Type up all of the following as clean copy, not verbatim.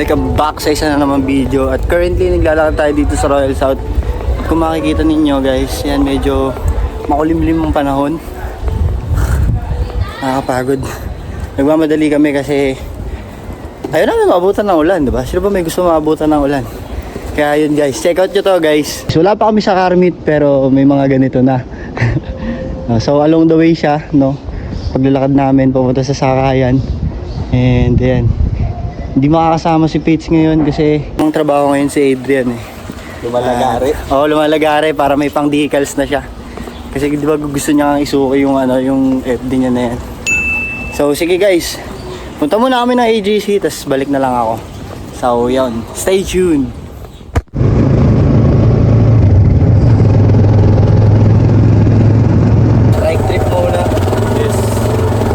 welcome back sa isa na naman video. At currently naglalakad tayo dito sa Royal South. Kung makikita ninyo guys, yan medyo makulimlim ang panahon. Nakakapagod. Nagmamadali kami kasi ayaw namin maabutan ng ulan, diba? Sino ba may gusto maabutan ng ulan? Kaya yun guys, check out nyo to guys. So, wala pa kami sa Carmit pero may mga ganito na. So along the way siya, no? Paglalakad namin papunta sa Sakayan. And then hindi makakasama si Pates ngayon kasi ang trabaho ngayon si Adrian eh. Lumalagari. Oo, lumalagari para may pang decals na siya. Kasi di ba gusto niya isuki yung yung FD niya na yan. So sige guys, punta muna kami ng AGC tapos balik na lang ako. So yun, stay tuned. Right trip muna. Yes.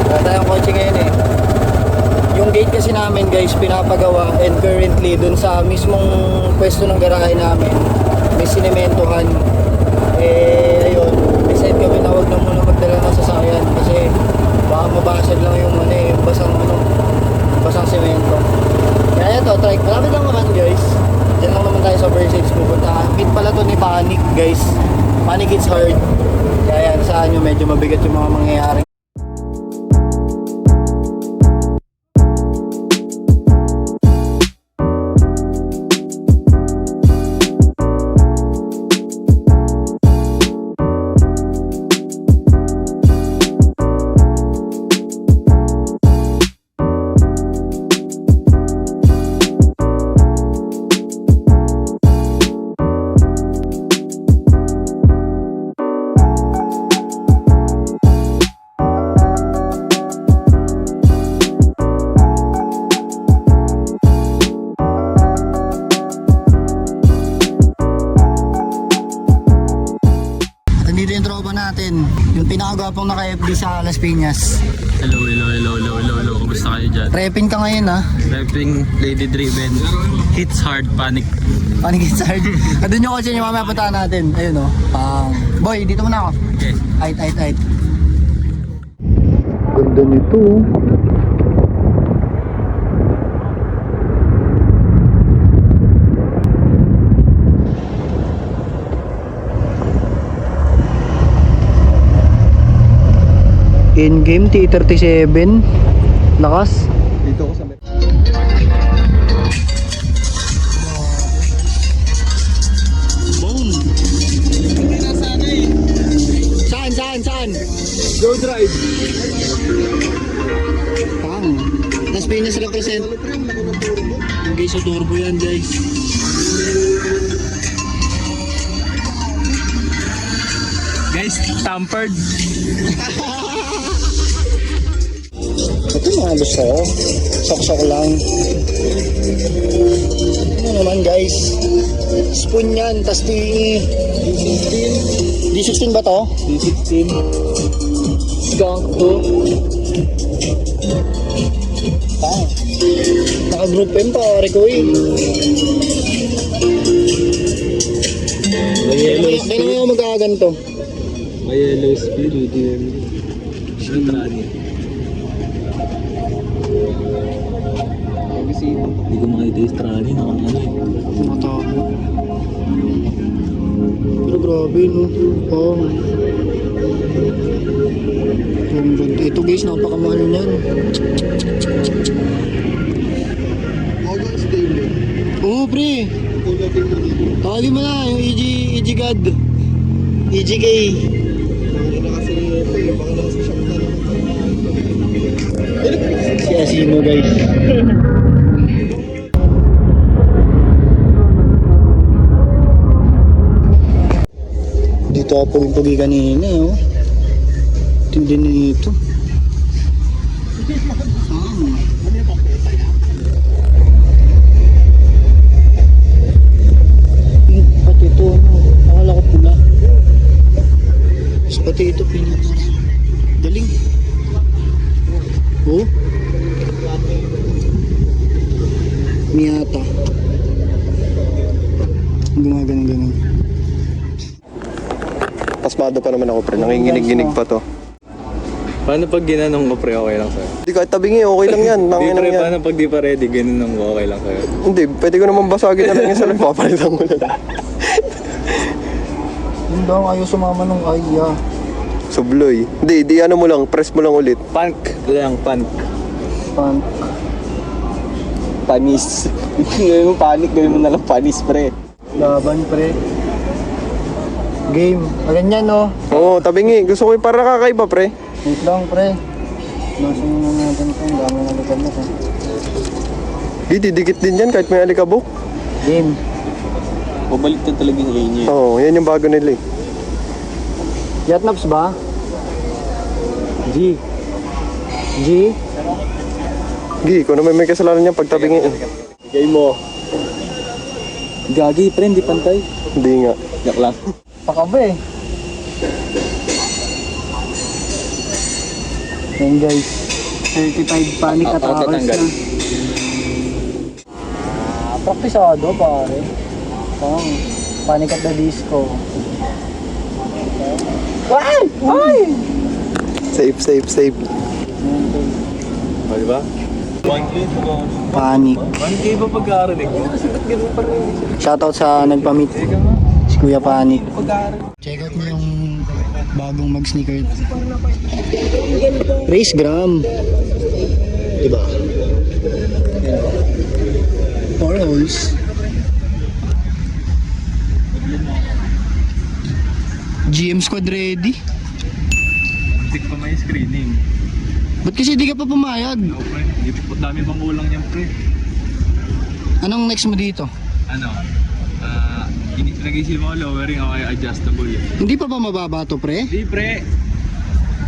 Wala tayong kotse ngayon eh. Yung gate kasi namin guys pinapagawa, and currently dun sa mismong pwesto ng garahe namin may sinementohan. Eh ayun, decide kami na wag na muna magdala ng sasakyan kasi baka mabasag lang yung yung basang semento. Kaya ito, try, malapit lang naman guys. Diyan lang naman tayo sa Versailles pupuntahan. Pit pala to ni Panic guys. Panic it's hard. Kaya yan, saan nyo medyo mabigat yung mga mangyayari. Dito yung tropa natin, yung pinakagwapong naka-FB sa Las Piñas. Hello. Kumusta kayo dyan? Repin ka ngayon ha? Rapping, lady driven, hits hard, panic. Panic it's hard. Doon yung kotse niyo mamaya puntahan natin. Ayun o. Boy, dito muna ako. Okay. Aight. Ganda nito. In-game T37. Lakas. Dito ko sa Boom. Saan? Go drive. Pang. Las Piñas represent. Okay, so turbo yan guys. Guys, tampered. Ito mga gusto ko. Sok-sok lang. Ano naman guys? Spoon yan, tas D16 ba to? D16. Skunk to. Naka-group M pa, Rico eh. Kailan mo yung magkaganto? May yellow speed, medium. Shitrani. Hindi ko makita yung strani, nakakano eh. Matabo. Pero grabe no. Ito guys, napakamahal niyan. Oo pre. Tawagin mo na yung EG God. EGK. Si Asimo guys. Dito ako pugi-pugi kanina oh. Tindi nito. Pati ito, akala ko pula. Pati ito daling. Oh. Miyata. Gumagano-gano. Pasmado pa naman ako pre, nanginginig-ginig pa to. Paano pag ginanong ko pre, okay lang sa'yo? Hindi kahit tabingi, okay lang yan. Di Tangin pre, yan. paano pag di pa ready, ginanong ko, okay lang sa'yo? Hindi, pwede ko naman basagin na lang yan sa nagpapalitan ko na. Yun daw, ayaw sumama nung Aya. Subloy. Hindi, di ano mo lang, press mo lang ulit. Punk lang, punk. Pan. Panis. Gawin mo panic, gawin mo na lang panis pre. Laban, pre. Game. Ganyan, no? Oo, tabingi. Gusto ko yung para kakaiba, pre. Wait lang, pre. Nasa na natin ito. Ang dami na likod na ito. Di, didikit din yan kahit may alikabok. Game. Pabalik na talaga yung inyo. Oo, yan yung bago nila eh. Yatnaps ba? G. G? Gi, kung naman may kasalanan niya pag tabingi. Game mo. Gagi pre, hindi pantay. Hindi nga. Yak lang. Pakaba eh. Yan guys. 35 panic attacks tatanggal. na. Praktisado pare. Pang panic at the disco. Ay! Ay! Safe, safe, safe. O, diba? 1K po. Panic. 1K ba pag-aarinig mo? Kasi ba't ganun pa rin? Shoutout sa nagpamit. Si Kuya Panic. Check out mo yung bagong mag-sneaker. Race Gram. Diba? 4 holes. GM squad ready. Muntik pa may screening. Ba't kasi di ka pa pumayag? No, pre. Hindi po dami pang ulang yan, pre. Anong next mo dito? Ano? Nag-isip mo lowering o kaya adjustable yun. Hindi pa ba mababa to, pre? Hindi, pre.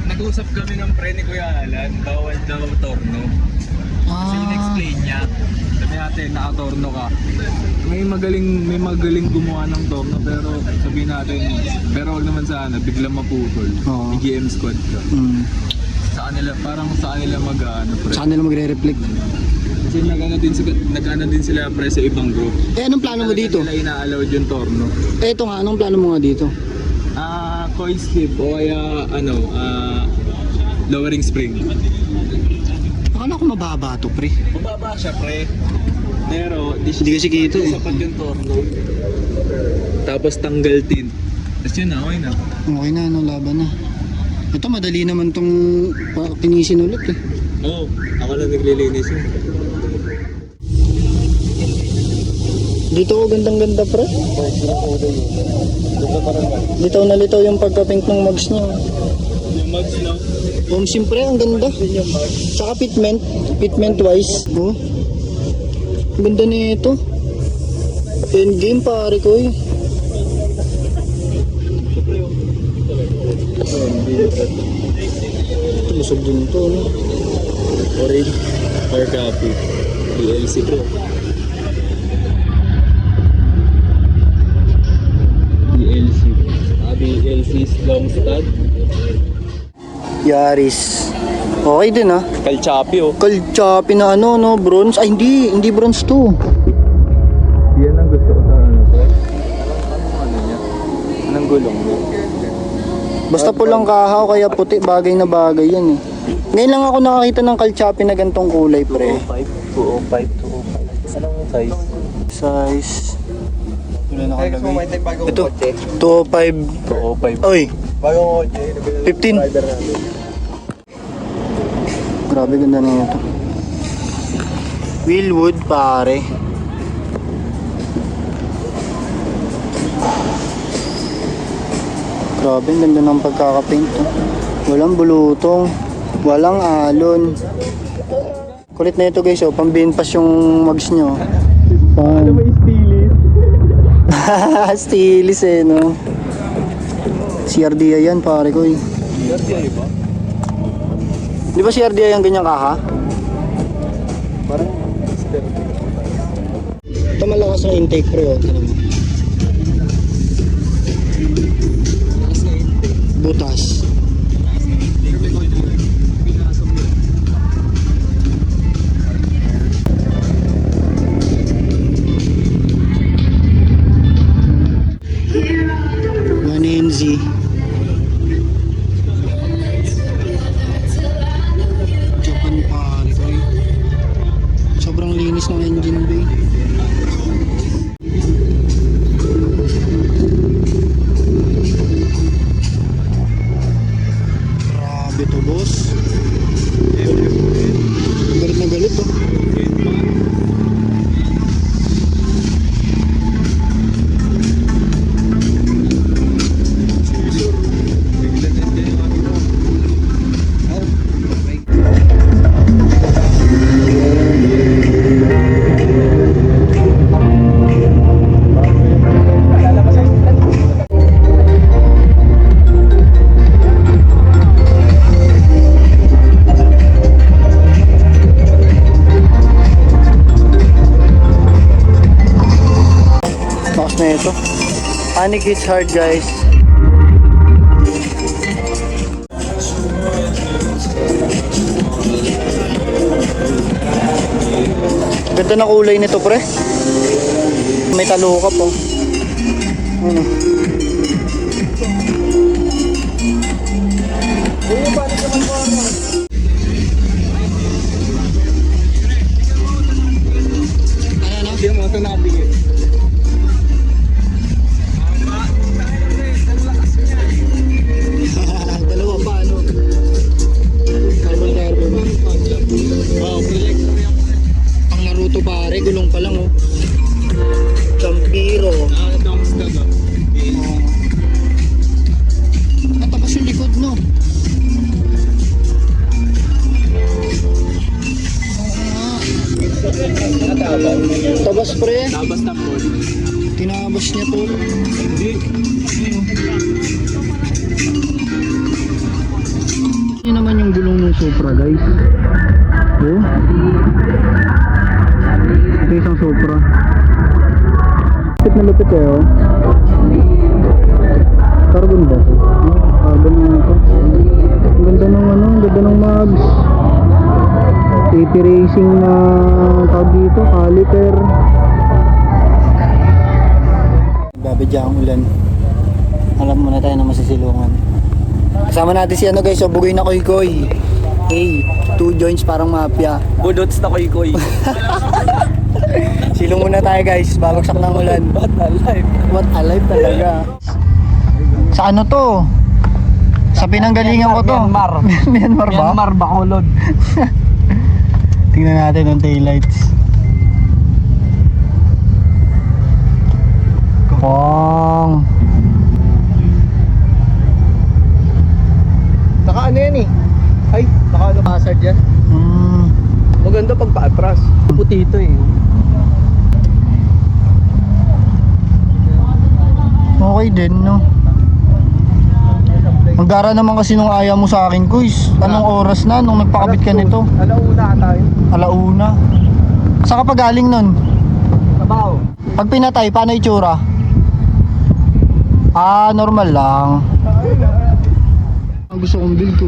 Nag-usap kami ng pre ni Kuya Alan. Bawal daw torno. Kasi in-explain niya. Sabi natin, naka-torno ka. May magaling gumawa ng torno pero sabihin natin, pero wag naman sana, biglang maputol. Oo. GM squad ka. Hmm. Sa kanila, parang sa kanila mag-ano, pre. Sa kanila magre-reflect. Kasi nag-ano din sila pre sa ibang group. Eh, anong plano mo dito? Nila ina-allowed yung torno. Eh, ito nga, anong plano mo nga dito? Coil slip o kaya lowering spring. Akala ko mababa to, pre. Mababa siya pre. Pero Hindi kasi kita eh. sapat yung torno. Tapos tanggal tint. Tapos yun na, okay na. Okay na, ano, laban na. Ito, madali naman tong kinisin ulit eh. Oo, ako na naglilinis yun. Dito ko gandang-ganda, pre. Litaw na litaw yung pagka-pink ng mugs niya. Yung mugs lang. Siyempre, ang ganda. Tsaka fitment wise. Oh. Ang ganda nito. Endgame, pare ko eh. Lusog din ito, no? Orange or copy. DLC bro. DLC. DLC is long stud. Yaris. Okay din ah. Calchapi oh. Kalchapi na ano, no? Bronze. Ay, hindi bronze to. Yan ang gusto ko sa ano pre. Ano niya? Anong gulong niya? Basta pulang kahaw, kaya puti, bagay na bagay yan eh. Ngayon lang ako nakakita ng kalchapi na gantong kulay, pre. 205. Anong size? Size. Wala nakalagay. Ito, 205. 205. Oy, 15. Grabe ganda na ito. Wheelwood, pare. Grabe, ang ganda ng pagkakapaint. Oh. Walang bulutong, walang alon. Kulit na ito guys, oh. Pambinpas yung mugs nyo. Ano may stilis? Stilis eh, no? CRDA yan, pare ko eh. CRDI ba? Di ba CRDA yung ganyang kaha? Parang Ito malakas na intake, pre, oh. Tignan mo. Butas. NZ. Panic hits hard, guys. Ganda na kulay nito, pre. May taluka po. Ano? Hindi mo ito nakabigay. Dalawa pa, ano? Carbon. Wow, projector yan. Ang Naruto pare, gulong pa lang, oh. Champiro. Nakakadams ka ba? At tapos yung likod, no? Tabas, pre. Tabas na po. Tinabas niya to. Hindi. Yun naman yung gulong ng Supra, guys. Oh. Ito isang Supra. Lupit na lupit eh, oh. Carbon ba ito? Carbon na ito. Ang ganda ng ano, ang ganda ng mags. TP Racing na tawag dito, caliper. Babadya ang ulan. Alam mo na tayo na masisilungan. Kasama natin si ano guys, so bugoy na koy-koy. Hey, 2 joints parang mafia. Budots na koy-koy. Silong muna tayo guys, babagsak ng ulan. What a life. What a life talaga. Sa ano to? Sa pinanggalingan ko to. Myanmar. Myanmar ba? Myanmar, Bacolod. Tingnan natin ang taillights. Pong. Naka ano yan eh? Ay, naka ano hazard yan? Maganda pag paatras. Puti ito eh. Okay din, no? Magdara naman kasi nung ayaw mo sa akin, Kuys. Anong oras na nung nagpakabit ka nito? Alauna tayo. Alauna. Saan ka pa galing nun? Tabaw. Pag pinatay, paano itsura? Ah, normal lang. Ang gusto kong build ko,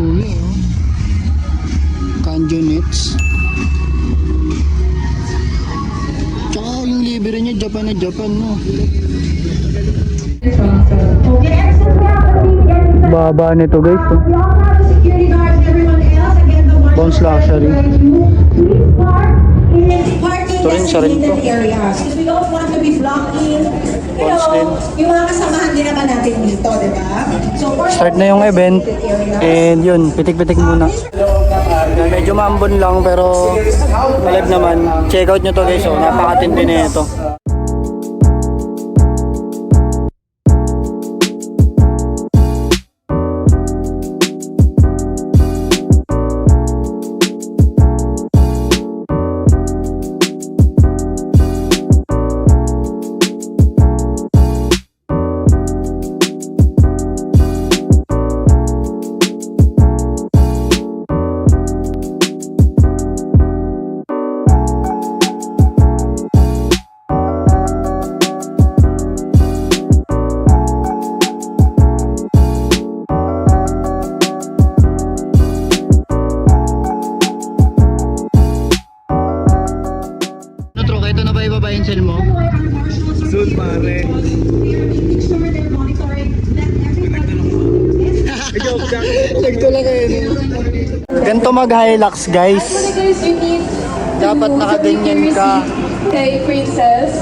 Kanjo nets. Tsaka yung libre niya, Japan na Japan, no? Baba nito guys, oh. Bounce luxury. Ito rin, siya rin to. We don't want to be blocking, you Bounce din. know, yung mga kasamahan din naman natin dito, di ba? So, Start na yung event, and yun, pitik-pitik muna. Medyo maambon lang, pero malive naman. Check out nyo to guys, oh. Napakatindi na ito. Ito na ba ibabayin sel mo? Soon pare. Nagto lang kayo. Ganito mag-Hilux guys. Dapat nakaganyan ka. Kay Princess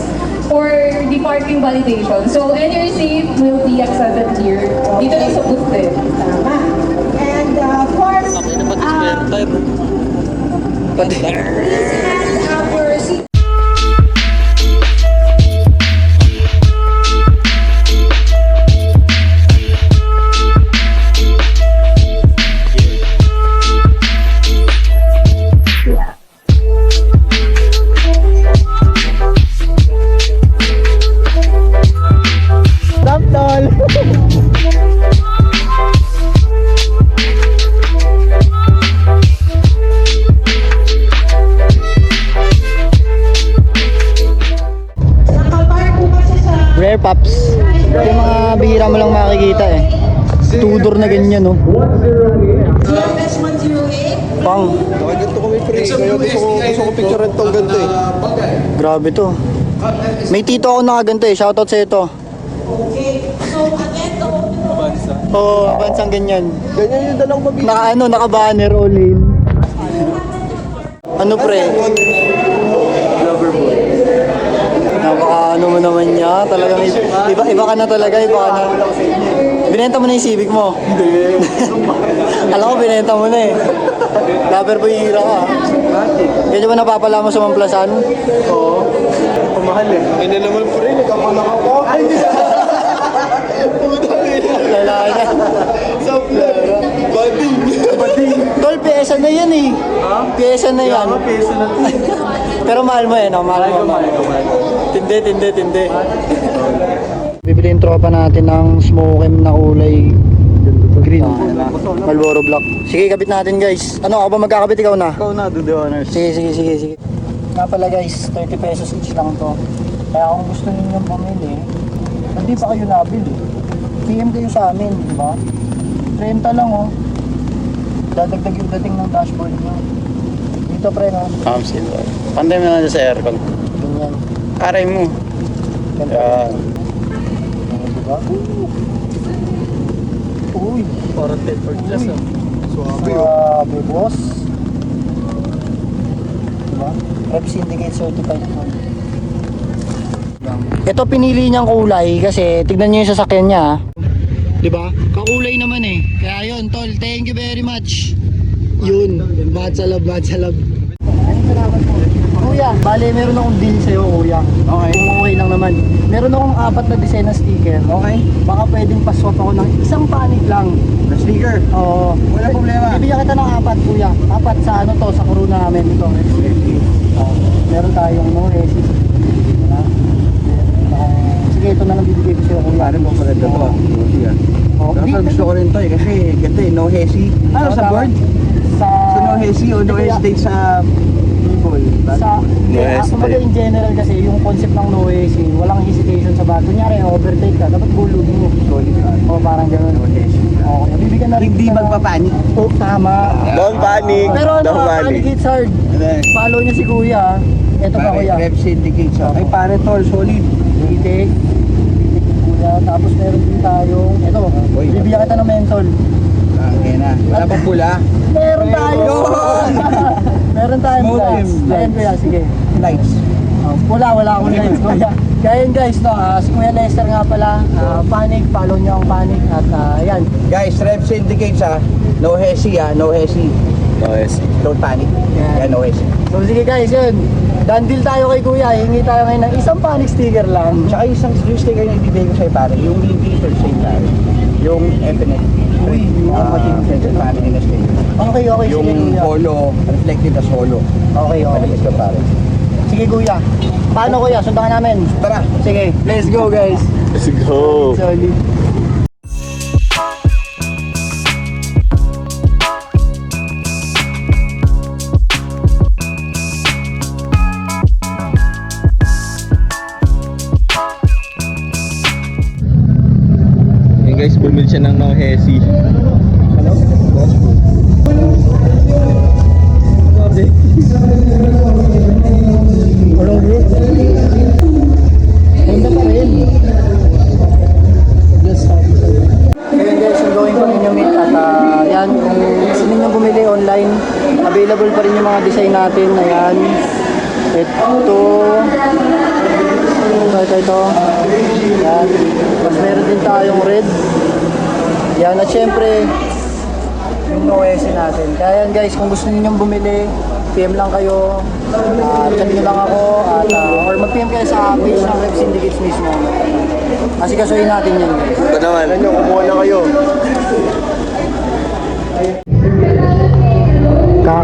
for the parking validation. So, any receipt will be accepted here. Dito lang sa booth din. Tama. And of course, Pati. and our seat. Tudor na ganyan, no? GFS 108. Pang, Ganito kami pre. Kaya gusto ko picture tong ganito eh. grabe to. May tito ako nakaganto eh. Shoutout sa'yo to. Okay. So, again, to Oo, bansang ganyan. Ganyan yung dalang mabili. Naka-banner all in. Ano pre? Napaka ano mo naman niya. Talagang iba ka na talaga. Iba ka na. Binenta mo na yung Civic mo. Hindi. Alam ko binenta mo na eh. Lover boy hira ka. Kaya ba napapala mo sa Mamplasan? Oo. Pamahal eh. Hindi naman pre. Nagkapanak ako. Ay, hindi Lalaki na. Sampler. Bading. Tol, pyesa na yan eh. Pyesa na yan. Peso na to. Pero mahal mo eh, no? Mahal mo. Tindi. Bibili yung tropa natin ng smokem na kulay green. Marlboro Black. Sige, kabit natin guys. Ano, ako ba magkakabit? Ikaw na? Ikaw na, do the honors. Sige. Nga pala guys, 30 pesos each lang to. Kaya kung gusto ninyong bumili, hindi pa kayo nabili. PM kayo sa amin, di ba? 30 lang oh. Dadagdag yung dating ng dashboard nyo. Dito pre no? Silver. Pantay mo na sa aircon. Ganyan. Aray mo. Ganito. Yan. Diba? Uy. Parang 10 for glass ah. Grabe boss. Diba? Rev Syndicate Certified po. Ito pinili niyang kulay kasi tignan niyo yung sasakyan niya. Diba? Kakulay naman eh. Kaya yun, tol, thank you very much. Yun, bad sa love. Kuya, bale meron akong deal sa'yo kuya. Okay. Kung okay lang naman. Meron akong 4 na design na sticker. Okay. Baka pwedeng paswap ako ng isang panig lang. Na sticker. Oo. Wala problema. Bibigyan kita ng 4 kuya. 4 sa ano to, sa corona namin ito. Meron tayong no resist. Diba? Sige, ito na lang bibigay ko sa'yo kuya. Pare mo maganda to. Oh, Dapat gusto ko rin to eh kasi ganito eh, no hesi. Ano sa board? Sa So no hesi o no Hindi, kuya. hesitate sa people. Sa kumbaga in general kasi yung concept ng no hesi, walang hesitation sa bato. Kunyari, overtake ka, dapat gulog mo. O parang gano'n. No hesi. Okay, bibigyan na rin Hindi kita ng- magpapanik. Oh, tama. Don't panic. Pero ano, Don't panic. panic hits hard. Follow niya si kuya. Ito pa kuya. Rev Syndicate sa. Ay pare tol, solid. Itik. Kuya. Tapos meron din tayong, ito, Uy. bibigyan kita ng mentol. Okay na. Wala pang pula. Meron tayo. Yun! Meron tayong Smoke lights. him. Ayan kuya, sige. Lights. Wala akong lights kuya. Kaya yun guys, no, si Kuya Lester nga pala, Panic, follow nyo ang Panic at ayan. Guys, Rev Syndicate sa. No hesi ah, no hesi. Yes. Don't panic. Yan. Yeah, no hesi. So sige guys, yun. Done deal tayo kay Kuya, hingi tayo ngayon ng isang Panic sticker lang. Tsaka isang sticker na ibibigay ko sa'yo pare, yung Limpy first aid pare. Yung Infinite. Uy, yung Infinite family na sticker. Okay, Yung sige Kuya. holo, reflective as holo. Okay. Malabas ka pare. Sige Kuya. Paano Kuya? Sundan ka namin. Tara! Sige, let's go guys. Let's go. Solid. Hey guys, bumili siya ng no hesi. Walang group. Honda pa rin. Ngayon guys, I'm going pa rin yung meet at yan, kung gusto ninyo bumili online, available pa rin yung mga design natin. Ayan. Ito. Yan. Mas meron din tayong red. Yan. At syempre, yung OS natin. Kaya yan guys, kung gusto ninyong bumili, PM lang kayo. Chat nyo lang ako. At, or mag-PM kayo sa page ng Rev Syndicates mismo. Kasi kasuhin natin yan. Ito naman. Ano, kumuha na kayo.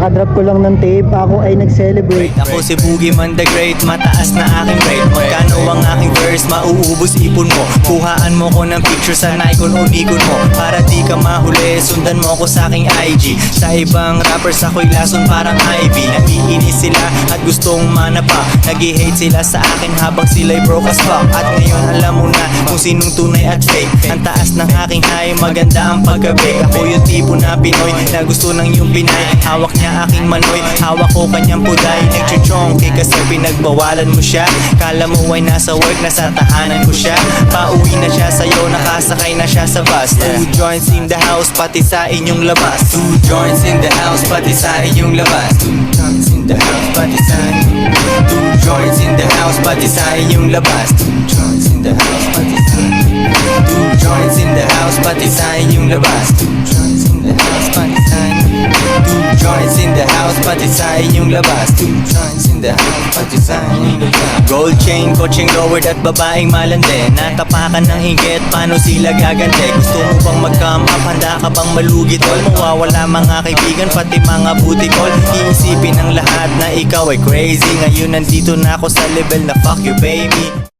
kakadrop ko lang ng tape, ako ay nag-celebrate. Ako si Boogie Man the Great, mataas na aking rate. Magkano ang aking verse, mauubos ipon mo. Kuhaan mo ko ng picture sa Nikon o Nikon mo. Para di ka mahuli, sundan mo ko sa aking IG. Sa ibang rappers ako'y lason parang Ivy. Naiinis sila at gustong manapa. Nag-hate sila sa akin habang sila'y broke as fuck. At ngayon alam mo na kung sinong tunay at fake. Ang taas ng aking high, maganda ang paggabi. Ako yung tipo na Pinoy na gusto ng yung Pinay. Hawak niya aking manoy, hawak ko kanyang puday. Nagchuchongke kasi pinagbawalan mo siya. Kala mo ay nasa work, nasa tahanan ko siya. Pauwi na siya sa'yo, nakasakay na siya sa bus. Two joints in the house, pati sa inyong labas. Two joints in the house, pati sa inyong labas. Two joints in the house, pati sa inyong labas. Two joints in the house, pati sa inyong labas. Two joints in the house, pati sa inyong labas. Two joints in the house, pati sa inyong labas. Two joints in the house, pati sa inyong labas. Two joints in the house, pati sa inyong labas. Two joints in the house, pati sa inyong labas. Gold chain, coaching lowered at babaeng malande. Natapakan ng inggit, paano sila gagante? Gusto mo bang mag-come up? Handa ka bang malugi tol? Mawawala mga kaibigan, pati mga booty call. Iisipin ng lahat na ikaw ay crazy. Ngayon nandito na ako sa level na fuck you baby.